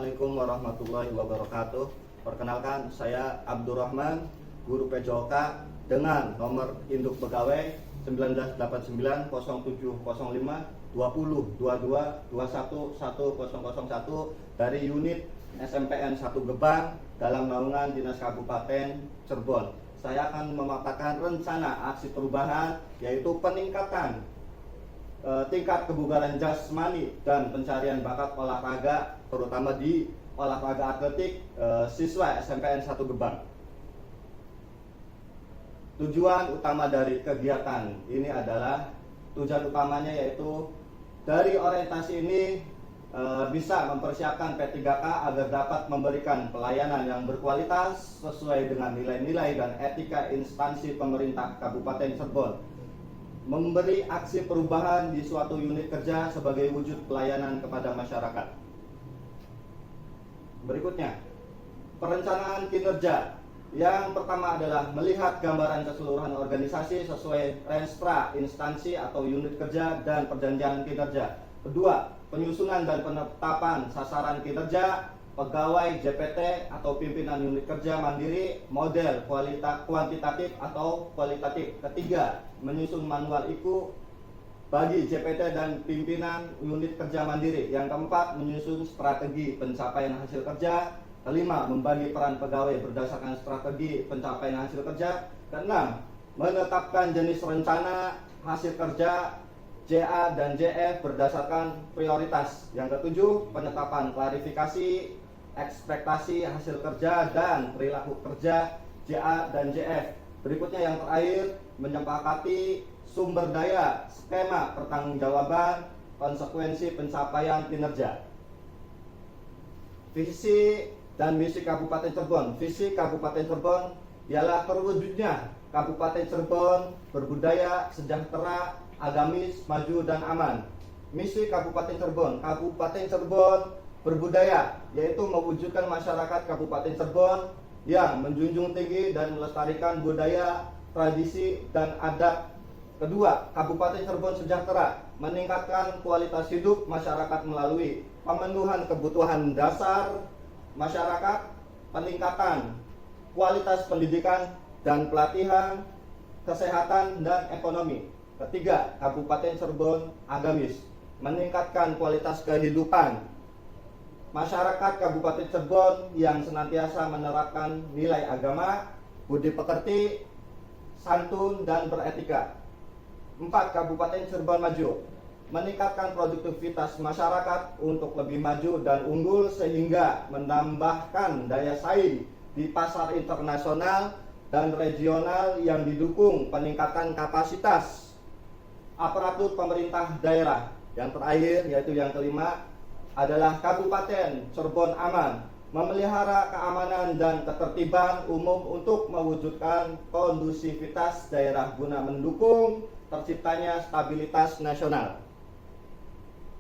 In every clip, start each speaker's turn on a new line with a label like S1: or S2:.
S1: Assalamualaikum warahmatullahi wabarakatuh. Perkenalkan, saya Abdurrahman, guru PJOK dengan nomor induk pegawai 198907052022211001 dari unit SMPN 1 Gebang dalam naungan Dinas Kabupaten Cirebon. Saya akan memaparkan rencana aksi perubahan, yaitu peningkatan tingkat kebugaran jasmani dan pencarian bakat olahraga, terutama di olahraga atletik siswa SMPN 1 Gebang. Tujuan utama dari kegiatan ini adalah, tujuan utamanya yaitu dari orientasi ini bisa mempersiapkan P3K agar dapat memberikan pelayanan yang berkualitas sesuai dengan nilai-nilai dan etika instansi pemerintah Kabupaten Cirebon, memberi aksi perubahan di suatu unit kerja sebagai wujud pelayanan kepada masyarakat. Berikutnya, perencanaan kinerja. Yang pertama adalah melihat gambaran keseluruhan organisasi sesuai renstra instansi atau unit kerja dan perjanjian kinerja. Kedua, penyusunan dan penetapan sasaran kinerja pegawai JPT atau pimpinan unit kerja mandiri model kuantitatif atau kualitatif. Ketiga, menyusun manual IKU bagi JPT dan pimpinan unit kerja mandiri. Yang keempat, menyusun strategi pencapaian hasil kerja. Kelima, membagi peran pegawai berdasarkan strategi pencapaian hasil kerja. Keenam, menetapkan jenis rencana hasil kerja JA dan JF berdasarkan prioritas. Yang ketujuh, penetapan klarifikasi ekspektasi hasil kerja dan perilaku kerja JA dan JF. Berikutnya yang terakhir, menyepakati sumber daya, skema pertanggungjawaban, konsekuensi pencapaian kinerja. Visi dan misi Kabupaten Cirebon. Visi Kabupaten Cirebon ialah terwujudnya Kabupaten Cirebon berbudaya, sejahtera, agamis, maju dan aman. Misi Kabupaten Cirebon. Kabupaten Cirebon berbudaya, yaitu mewujudkan masyarakat Kabupaten Cirebon yang menjunjung tinggi dan melestarikan budaya, tradisi, dan adat. Kedua, Kabupaten Cirebon sejahtera, meningkatkan kualitas hidup masyarakat melalui pemenuhan kebutuhan dasar masyarakat, peningkatan kualitas pendidikan dan pelatihan, kesehatan, dan ekonomi. Ketiga, Kabupaten Cirebon agamis, meningkatkan kualitas kehidupan masyarakat Kabupaten Cirebon yang senantiasa menerapkan nilai agama, budi pekerti, santun, dan beretika. 4. Kabupaten Cirebon maju, meningkatkan produktivitas masyarakat untuk lebih maju dan unggul sehingga menambahkan daya saing di pasar internasional dan regional yang didukung peningkatan kapasitas aparatur pemerintah daerah. Yang terakhir, yaitu yang kelima, adalah Kabupaten Cirebon aman, memelihara keamanan dan ketertiban umum untuk mewujudkan kondusivitas daerah guna mendukung terciptanya stabilitas nasional.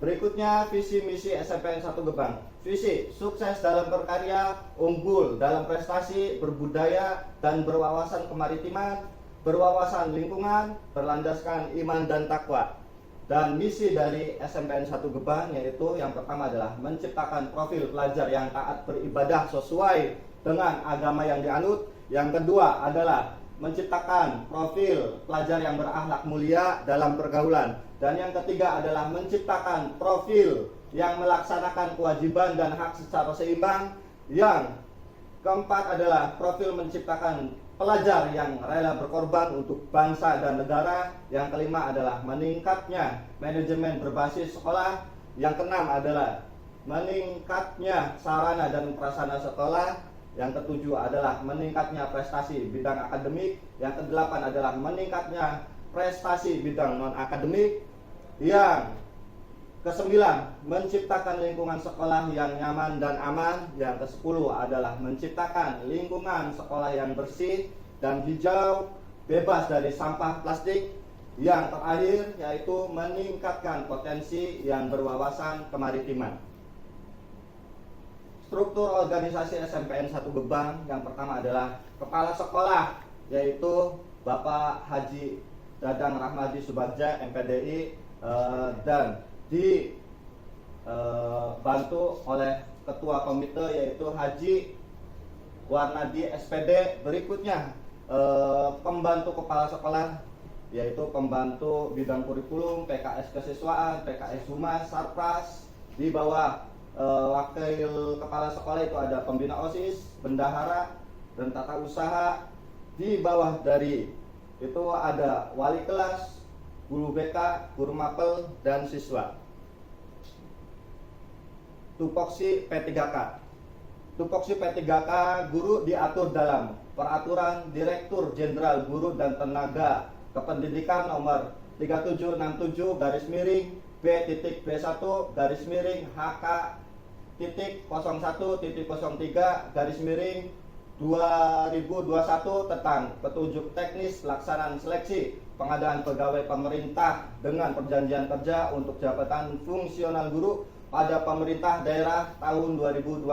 S1: Berikutnya, visi misi SMPN 1 Gebang. Visi, sukses dalam berkarya, unggul dalam prestasi, berbudaya dan berwawasan kemaritiman, berwawasan lingkungan, berlandaskan iman dan takwa. Dan misi dari SMPN 1 Gebang yaitu yang pertama adalah menciptakan profil pelajar yang taat beribadah sesuai dengan agama yang dianut. Yang kedua adalah menciptakan profil pelajar yang berakhlak mulia dalam pergaulan. Dan yang ketiga adalah menciptakan profil yang melaksanakan kewajiban dan hak secara seimbang. Yang keempat adalah profil menciptakan pelajar yang rela berkorban untuk bangsa dan negara. Yang kelima adalah meningkatnya manajemen berbasis sekolah. Yang keenam adalah meningkatnya sarana dan prasarana sekolah. Yang ketujuh adalah meningkatnya prestasi bidang akademik. Yang kedelapan adalah meningkatnya prestasi bidang non-akademik. Yang kesembilan, menciptakan lingkungan sekolah yang nyaman dan aman. Yang kesepuluh adalah menciptakan lingkungan sekolah yang bersih dan hijau, bebas dari sampah plastik. Yang terakhir yaitu meningkatkan potensi yang berwawasan kemaritiman. Struktur organisasi SMPN 1 Gebang yang pertama adalah kepala sekolah, yaitu Bapak Haji Dadang Rahmadi Subagja, MPDI, dan dibantu oleh Ketua Komite yaitu Haji Warnadi SPD. Berikutnya pembantu kepala sekolah yaitu pembantu bidang kurikulum, PKS kesiswaan, PKS Humas, Sarpras. Di bawah wakil kepala sekolah itu ada pembina OSIS, bendahara, dan tata usaha. Di bawah dari itu ada wali kelas, guru BK, guru mapel, dan siswa. Tupoksi P3K. Tupoksi P3K guru diatur dalam Peraturan Direktur Jenderal Guru dan Tenaga Kependidikan nomor 3767 garis miring B.B1 garis miring HK.01.03 garis miring 2021 tentang petunjuk teknis pelaksanaan seleksi pengadaan pegawai pemerintah dengan perjanjian kerja untuk jabatan fungsional guru pada pemerintah daerah tahun 2021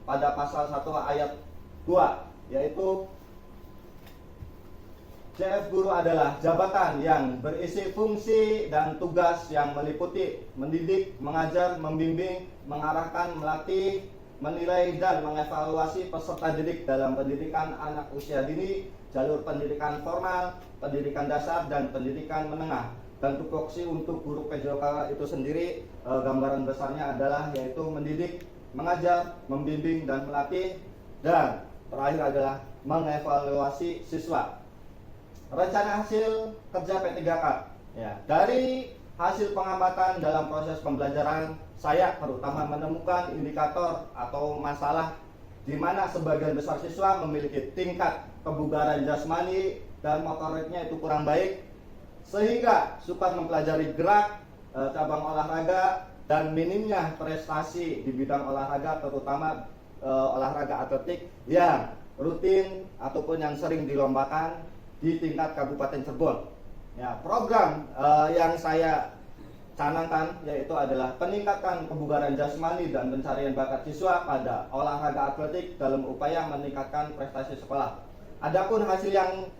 S1: pada pasal 1 ayat 2, yaitu CF guru adalah jabatan yang berisi fungsi dan tugas yang meliputi mendidik, mengajar, membimbing, mengarahkan, melatih, menilai, dan mengevaluasi peserta didik dalam pendidikan anak usia dini, jalur pendidikan formal, pendidikan dasar, dan pendidikan menengah. Dan tupoksi untuk guru PJOK itu sendiri gambaran besarnya adalah yaitu mendidik, mengajar, membimbing, dan melatih, dan terakhir adalah mengevaluasi siswa. Rencana hasil kerja P3K ya, dari hasil pengamatan dalam proses pembelajaran, saya terutama menemukan indikator atau masalah di mana sebagian besar siswa memiliki tingkat kebugaran jasmani dan motoriknya itu kurang baik, sehingga suka mempelajari gerak, cabang olahraga, dan minimnya prestasi di bidang olahraga, terutama olahraga atletik yang rutin ataupun yang sering dilombakan di tingkat Kabupaten Cirebon. Ya, program yang saya canangkan yaitu adalah peningkatan kebugaran jasmani dan pencarian bakat siswa pada olahraga atletik dalam upaya meningkatkan prestasi sekolah. Adapun hasil yang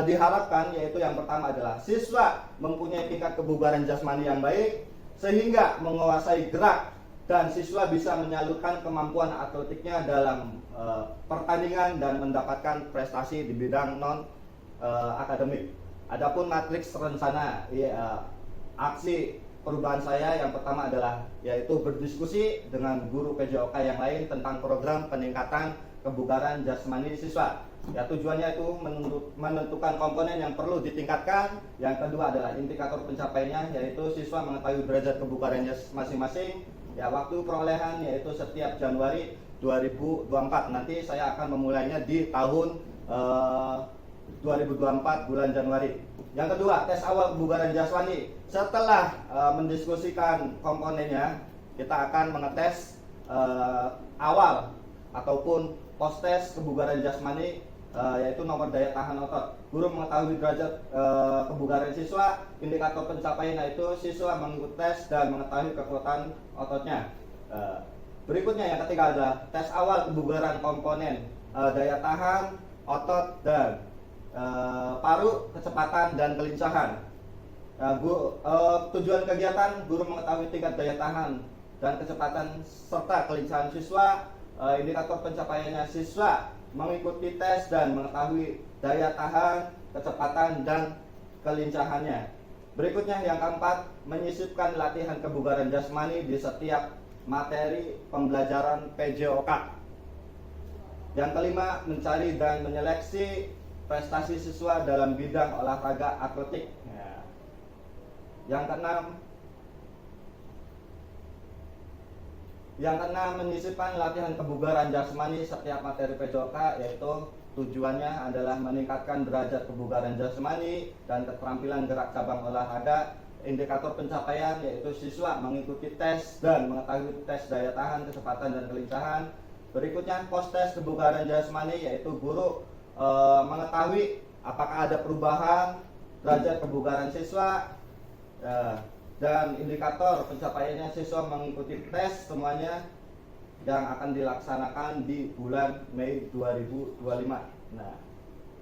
S1: diharapkan yaitu yang pertama adalah siswa mempunyai tingkat kebugaran jasmani yang baik sehingga menguasai gerak dan siswa bisa menyalurkan kemampuan atletiknya dalam pertandingan dan mendapatkan prestasi di bidang non akademik. Adapun matriks rencana aksi perubahan saya yang pertama adalah yaitu berdiskusi dengan guru PJOK yang lain tentang program peningkatan kebugaran jasmani siswa. Ya, tujuannya itu menentukan komponen yang perlu ditingkatkan. Yang kedua adalah indikator pencapaiannya yaitu siswa mengetahui derajat kebugarannya masing-masing. Ya, waktu perolehan yaitu setiap Januari 2024. Nanti saya akan memulainya di tahun 2024 bulan Januari. Yang kedua, tes awal kebugaran jasmani. Setelah mendiskusikan komponennya, kita akan mengetes awal ataupun post tes kebugaran jasmani, yaitu nomor daya tahan otot. Guru mengetahui derajat kebugaran siswa, indikator pencapaian yaitu siswa mengikuti tes dan mengetahui kekuatan ototnya. Berikutnya yang ketiga adalah tes awal kebugaran komponen daya tahan, otot, dan paru, kecepatan, dan kelincahan. Tujuan kegiatan guru mengetahui tingkat daya tahan dan kecepatan serta kelincahan siswa. Indikator pencapaiannya siswa mengikuti tes dan mengetahui daya tahan, kecepatan, dan kelincahannya. Berikutnya yang keempat, menyisipkan latihan kebugaran jasmani di setiap materi pembelajaran PJOK. Yang kelima, mencari dan menyeleksi prestasi siswa dalam bidang olahraga atletik. Ya. Yang keenam, menyisipkan latihan kebugaran jasmani setiap materi PJOK, yaitu tujuannya adalah meningkatkan derajat kebugaran jasmani dan keterampilan gerak cabang olahraga. Indikator pencapaian yaitu siswa mengikuti tes dan mengetahui tes daya tahan, kecepatan, dan kelincahan. Berikutnya post tes kebugaran jasmani yaitu guru mengetahui apakah ada perubahan derajat kebugaran siswa, dan indikator pencapaiannya siswa mengikuti tes semuanya yang akan dilaksanakan di bulan Mei 2025. Nah,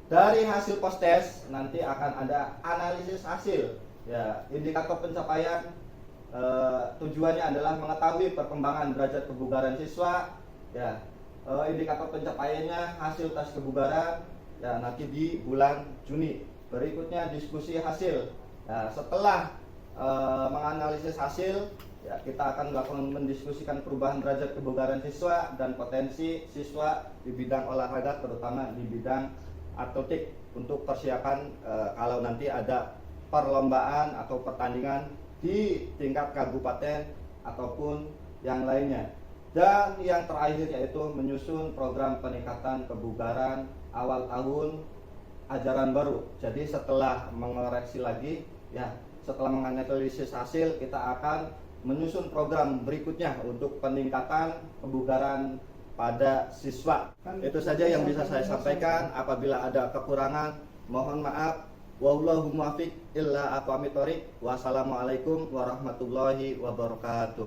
S1: dari hasil post tes nanti akan ada analisis hasil. Ya, indikator pencapaian Tujuannya adalah mengetahui perkembangan derajat kebugaran siswa, ya, indikator pencapaiannya, hasil tes kebugaran, ya, nanti di bulan Juni. Berikutnya diskusi hasil. Nah, setelah menganalisis hasil, ya, kita akan mendiskusikan perubahan derajat kebugaran siswa dan potensi siswa di bidang olahraga, terutama di bidang atletik, untuk persiapan kalau nanti ada perlombaan atau pertandingan di tingkat kabupaten ataupun yang lainnya. Dan yang terakhir yaitu menyusun program peningkatan kebugaran awal tahun ajaran baru. Jadi setelah mengoreksi lagi, ya, setelah menganalisis hasil, kita akan menyusun program berikutnya untuk peningkatan kebugaran pada siswa. Itu saja yang bisa saya sampaikan. Apabila ada kekurangan, mohon maaf. Wallahu muwaffiq illa aqwamit thoriq. Wassalamualaikum warahmatullahi wabarakatuh.